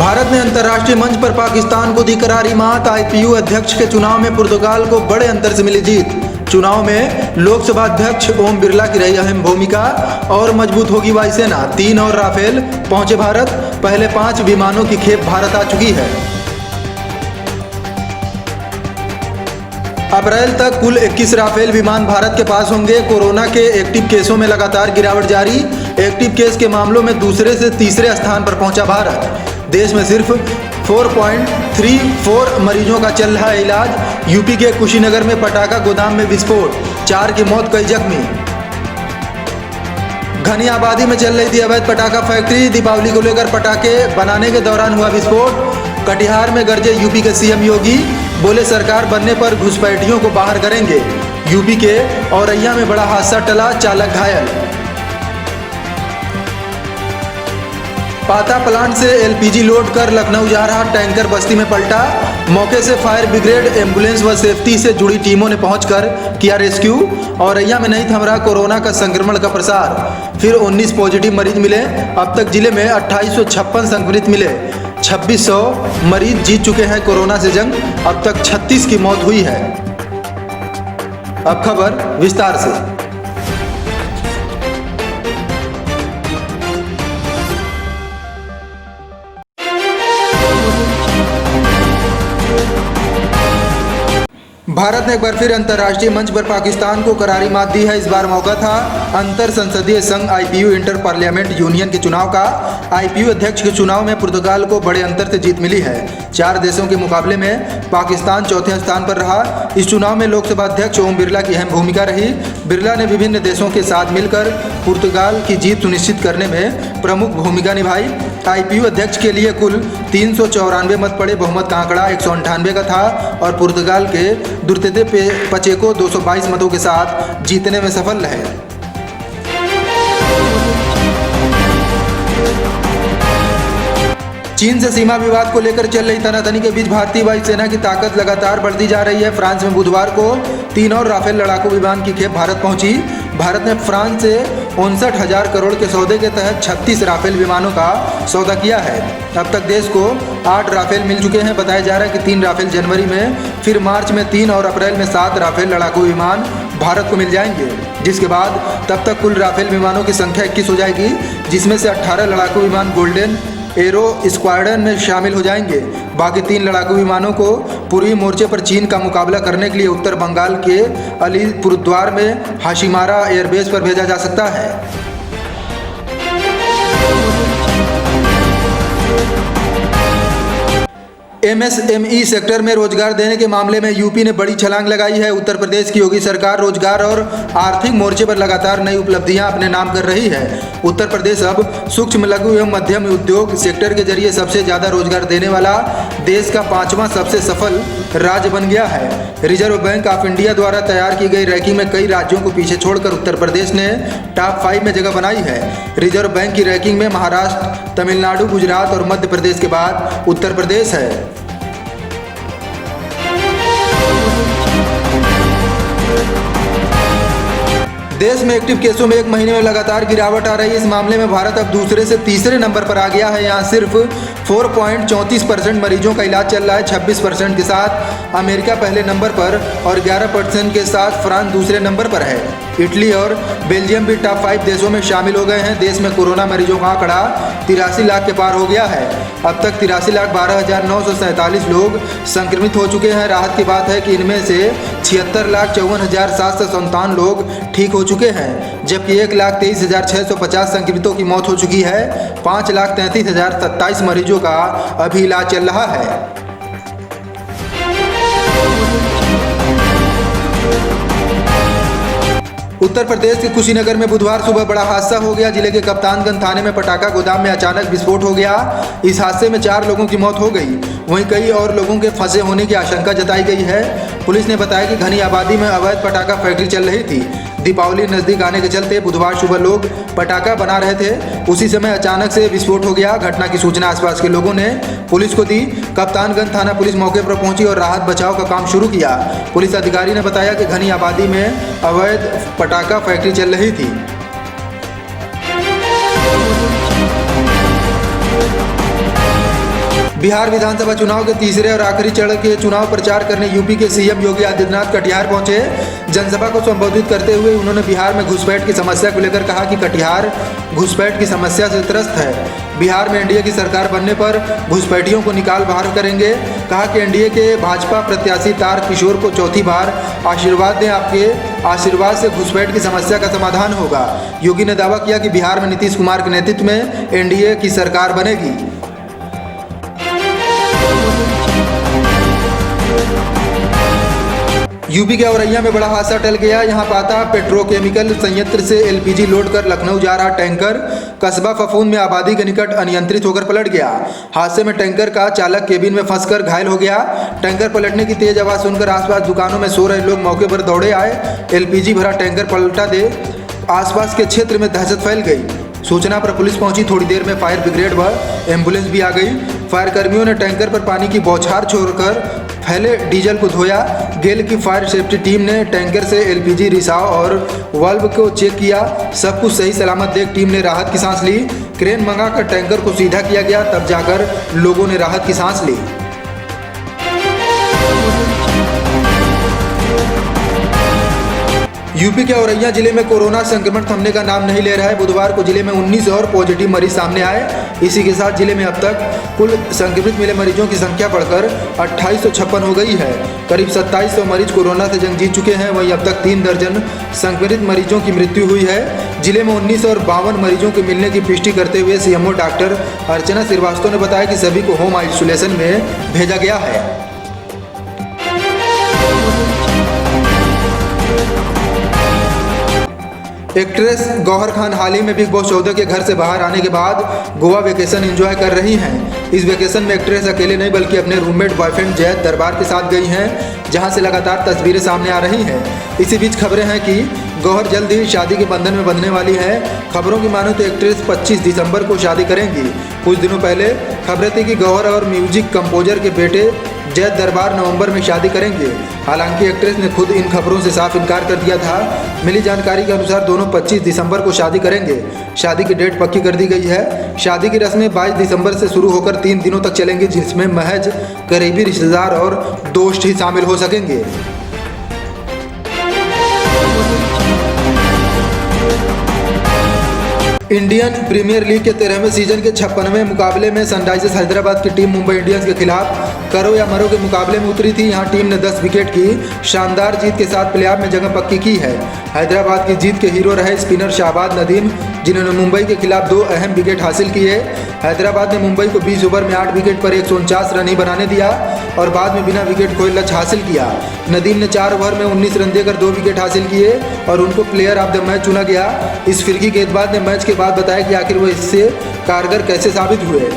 भारत ने अंतर्राष्ट्रीय मंच पर पाकिस्तान को दी करारी मात। आईपीयू अध्यक्ष के चुनाव में पुर्तगाल को बड़े अंतर से मिली जीत। चुनाव में लोकसभा अध्यक्ष ओम बिरला की रही अहम भूमिका और मजबूत होगी वायुसेना। 3 और राफेल पहुंचे भारत। पहले 5 विमानों की खेप भारत आ चुकी है। अप्रैल तक कुल 21 राफेल विमान भारत के पास होंगे। कोरोना के एक्टिव केसों में लगातार गिरावट जारी। एक्टिव केस के मामलों में दूसरे से तीसरे स्थान पर पहुंचा भारत। देश में सिर्फ 4.34 मरीजों का चल रहा है इलाज। यूपी के कुशीनगर में पटाखा गोदाम में विस्फोट, 4 की मौत, कई जख्मी। घनी आबादी में चल रही थी अवैध पटाखा फैक्ट्री। दीपावली को लेकर पटाखे बनाने के दौरान हुआ विस्फोट। कटिहार में गरजे यूपी के सीएम योगी, बोले सरकार बनने पर घुसपैठियों को बाहर करेंगे। यूपी के औरैया में बड़ा हादसा टला, चालक घायल। पाता प्लांट से एलपीजी लोड कर लखनऊ जा रहा टैंकर बस्ती में पलटा। मौके से फायर ब्रिगेड, एम्बुलेंस व सेफ्टी से जुड़ी टीमों ने पहुंचकर किया रेस्क्यू। औरैया में नहीं थम रहा कोरोना का संक्रमण का प्रसार। फिर 19 पॉजिटिव मरीज मिले। अब तक जिले में 2856 संक्रमित मिले। 2600 मरीज जीत चुके हैं कोरोना से जंग। अब तक 36 की मौत हुई है। अब खबर विस्तार से। भारत ने एक बार फिर अंतर्राष्ट्रीय मंच पर पाकिस्तान को करारी मात दी है। इस बार मौका था अंतर संसदीय संघ आईपीयू इंटर पार्लियामेंट यूनियन के चुनाव का। आईपीयू अध्यक्ष के चुनाव में पुर्तगाल को बड़े अंतर से जीत मिली है। 4 देशों के मुकाबले में पाकिस्तान चौथे स्थान पर रहा। इस चुनाव में लोकसभा अध्यक्ष ओम बिरला की अहम भूमिका रही। बिरला ने विभिन्न देशों के साथ मिलकर पुर्तगाल की जीत सुनिश्चित करने में प्रमुख भूमिका निभाई। आईपीयू अध्यक्ष के लिए कुल 394 मत पड़े। बहुमत का आंकड़ा 198 का था और पुर्तगाल के दुर्तेते पचेको 222 मतों के साथ जीतने में सफल रहे। चीन से सीमा विवाद को लेकर चल रही तनातनी के बीच भारतीय वायुसेना की ताकत लगातार बढ़ती जा रही है। फ्रांस में बुधवार को 3 और राफेल लड़ाकू विमान की खेप भारत पहुंची। भारत ने फ्रांस से 59,000 करोड़ के सौदे के तहत 36 राफेल विमानों का सौदा किया है। अब तक देश को 8 राफेल मिल चुके हैं। बताया जा रहा है कि 3 राफेल जनवरी में, फिर मार्च में 3 और अप्रैल में 7 राफेल लड़ाकू विमान भारत को मिल जाएंगे, जिसके बाद तब तक कुल राफेल विमानों की संख्या 21 हो जाएगी, जिसमें से 18 लड़ाकू विमान गोल्डन एरो स्क्वाड्रन में शामिल हो जाएंगे। बाकी 3 लड़ाकू विमानों को पूर्वी मोर्चे पर चीन का मुकाबला करने के लिए उत्तर बंगाल के अलीपुरद्वार में हाशिमारा एयरबेस पर भेजा जा सकता है। एमएसएमई सेक्टर में रोजगार देने के मामले में यूपी ने बड़ी छलांग लगाई है। उत्तर प्रदेश की योगी सरकार रोजगार और आर्थिक मोर्चे पर लगातार नई उपलब्धियां अपने नाम कर रही है। उत्तर प्रदेश अब सूक्ष्म, लघु एवं मध्यम उद्योग सेक्टर के जरिए सबसे ज़्यादा रोजगार देने वाला देश का 5वां सबसे सफल राज्य बन गया है। रिजर्व बैंक ऑफ इंडिया द्वारा तैयार की गई रैंकिंग में कई राज्यों को पीछे छोड़कर उत्तर प्रदेश ने टॉप 5 में जगह बनाई है। रिजर्व बैंक की रैंकिंग में महाराष्ट्र, तमिलनाडु, गुजरात और मध्य प्रदेश के बाद उत्तर प्रदेश है। देश में एक्टिव केसों में 1 महीने में लगातार गिरावट आ रही है। इस मामले में भारत अब दूसरे से तीसरे नंबर पर आ गया है। यहाँ सिर्फ 4.34% मरीजों का इलाज चल रहा है। 26% के साथ अमेरिका पहले नंबर पर और 11% के साथ फ्रांस दूसरे नंबर पर है। इटली और बेल्जियम भी टॉप 5 देशों में शामिल हो गए हैं। देश में कोरोना मरीजों का आंकड़ा 83 लाख के पार हो गया है। अब तक 83,12,947 लोग संक्रमित हो चुके हैं। राहत की बात है कि इनमें से 76,54,757 लोग ठीक हो चुके हैं, जबकि 1,23,650 संक्रमितों की मौत हो चुकी है। 5,33,027 मरीजों का अभी इलाज चल रहा है। उत्तर प्रदेश के कुशीनगर में बुधवार सुबह बड़ा हादसा हो गया। जिले के कप्तानगंज थाने में पटाखा गोदाम में अचानक विस्फोट हो गया। इस हादसे में 4 लोगों की मौत हो गई। वहीं कई और लोगों के फंसे होने की आशंका जताई गई है। पुलिस ने बताया कि घनी आबादी में अवैध पटाखा फैक्ट्री चल रही थी। दीपावली नज़दीक आने के चलते बुधवार सुबह लोग पटाखा बना रहे थे। उसी समय अचानक से विस्फोट हो गया। घटना की सूचना आसपास के लोगों ने पुलिस को दी। कप्तानगंज थाना पुलिस मौके पर पहुंची और राहत बचाव का काम शुरू किया। पुलिस अधिकारी ने बताया कि घनी आबादी में अवैध पटाखा फैक्ट्री चल रही थी। बिहार विधानसभा चुनाव के तीसरे और आखिरी चरण के चुनाव प्रचार करने यूपी के सीएम योगी आदित्यनाथ कटिहार पहुंचे। जनसभा को संबोधित करते हुए उन्होंने बिहार में घुसपैठ की समस्या को लेकर कहा कि कटिहार घुसपैठ की समस्या से त्रस्त है। बिहार में एनडीए की सरकार बनने पर घुसपैठियों को निकाल बाहर करेंगे। कहा कि एनडीए के भाजपा प्रत्याशी तार किशोर को चौथी बार आशीर्वाद दें, आपके आशीर्वाद से घुसपैठ की समस्या का समाधान होगा। योगी ने दावा किया कि बिहार में नीतीश कुमार के नेतृत्व में एनडीए की सरकार बनेगी। यूपी के औरैया में बड़ा हादसा टल गया। यहां पाता पेट्रोकेमिकल संयंत्र से एलपीजी लोड कर लखनऊ जा रहा टैंकर कस्बा फफूंद में आबादी के निकट अनियंत्रित होकर पलट गया। हादसे में टैंकर का चालक केबिन में फंसकर घायल हो गया। टैंकर पलटने की तेज आवाज सुनकर आसपास दुकानों में सो रहे लोग मौके पर दौड़े आए। एलपीजी भरा टैंकर पलटा दे आसपास के क्षेत्र में दहशत फैल गई। सूचना पर पुलिस पहुंची। थोड़ी देर में फायर ब्रिगेड व एम्बुलेंस भी आ गई। फायर कर्मियों ने टैंकर पर पानी की बौछार छोड़कर फैले डीजल को धोया। गेल की फायर सेफ्टी टीम ने टैंकर से एलपीजी रिसाव और वाल्व को चेक किया। सब कुछ सही सलामत देख टीम ने राहत की सांस ली। क्रेन मंगाकर टैंकर को सीधा किया गया, तब जाकर लोगों ने राहत की सांस ली। यूपी के औरैया जिले में कोरोना संक्रमण थमने का नाम नहीं ले रहा है। बुधवार को जिले में 19 और पॉजिटिव मरीज सामने आए। इसी के साथ जिले में अब तक कुल संक्रमित मिले मरीजों की संख्या बढ़कर 2856 हो गई है। करीब 2700 मरीज कोरोना से जंग जीत चुके हैं। वहीं अब तक 3 दर्जन संक्रमित मरीजों की मृत्यु हुई है। जिले में 19 और 52 मरीजों के मिलने की पुष्टि करते हुए सीएमओ डॉक्टर अर्चना श्रीवास्तव ने बताया कि सभी को होम आइसोलेशन में भेजा गया है। एक्ट्रेस गौहर खान हाल ही में बिग बॉस 14 के घर से बाहर आने के बाद गोवा वेकेशन एंजॉय कर रही हैं। इस वेकेशन में एक्ट्रेस अकेले नहीं बल्कि अपने रूममेट बॉयफ्रेंड जैद दरबार के साथ गई हैं, जहां से लगातार तस्वीरें सामने आ रही हैं। इसी बीच खबरें हैं कि गौहर जल्द ही शादी के बंधन में बंधने वाली है। खबरों की मानो तो एक्ट्रेस 25 दिसंबर को शादी करेंगी। कुछ दिनों पहले खबरें थी कि गौहर और म्यूजिक कंपोजर के बेटे जैद दरबार नवंबर में शादी करेंगे। हालांकि एक्ट्रेस ने खुद इन खबरों से साफ इनकार कर दिया था। मिली जानकारी के अनुसार दोनों 25 दिसंबर को शादी करेंगे। शादी की डेट पक्की कर दी गई है। शादी की रस्में 22 दिसंबर से शुरू होकर 3 दिनों तक चलेंगी, जिसमें महज करीबी रिश्तेदार और दोस्त ही शामिल हो सकेंगे। इंडियन प्रीमियर लीग के 13वें सीजन के 56वें मुकाबले में सनराइजर्स हैदराबाद की टीम मुंबई इंडियंस के खिलाफ करो या मरो के मुकाबले में उतरी थी। यहां टीम ने 10 विकेट की शानदार जीत के साथ प्लेऑफ में जगह पक्की की है। हैदराबाद की जीत के हीरो रहे स्पिनर शाहबाज नदीम, जिन्होंने मुंबई के खिलाफ 2 अहम विकेट हासिल किए। हैदराबाद ने मुंबई को 20 ओवर में 8 विकेट पर 149 रन ही बनाने दिया और बाद में बिना विकेट खोए लक्ष्य हासिल किया। नदीम ने 4 ओवर में 19 रन देकर 2 विकेट हासिल किए और उनको प्लेयर ऑफ द मैच चुना गया। इस फिरकी गेंदबाज ने मैच के बाद बताया कि आखिर वो इससे कारगर कैसे साबित हुए।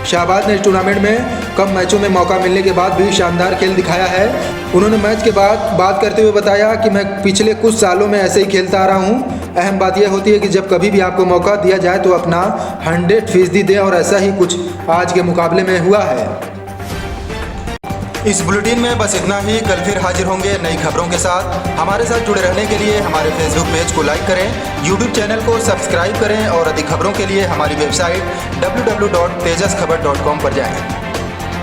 शाहबाज ने इस टूर्नामेंट में कम मैचों में मौका मिलने के बाद भी शानदार खेल दिखाया है। उन्होंने मैच के बाद बात करते हुए बताया कि मैं पिछले कुछ सालों में ऐसे ही खेलता आ रहा हूँ। अहम बात यह होती है कि जब कभी भी आपको मौका दिया जाए तो अपना 100% दें और ऐसा ही कुछ आज के मुकाबले में हुआ है। इस बुलेटिन में बस इतना ही। कल फिर हाजिर होंगे नई खबरों के साथ। हमारे साथ जुड़े रहने के लिए हमारे फेसबुक पेज को लाइक करें, यूट्यूब चैनल को सब्सक्राइब करें और अधिक खबरों के लिए हमारी वेबसाइट www.tejaskhbar.com पर जाएं।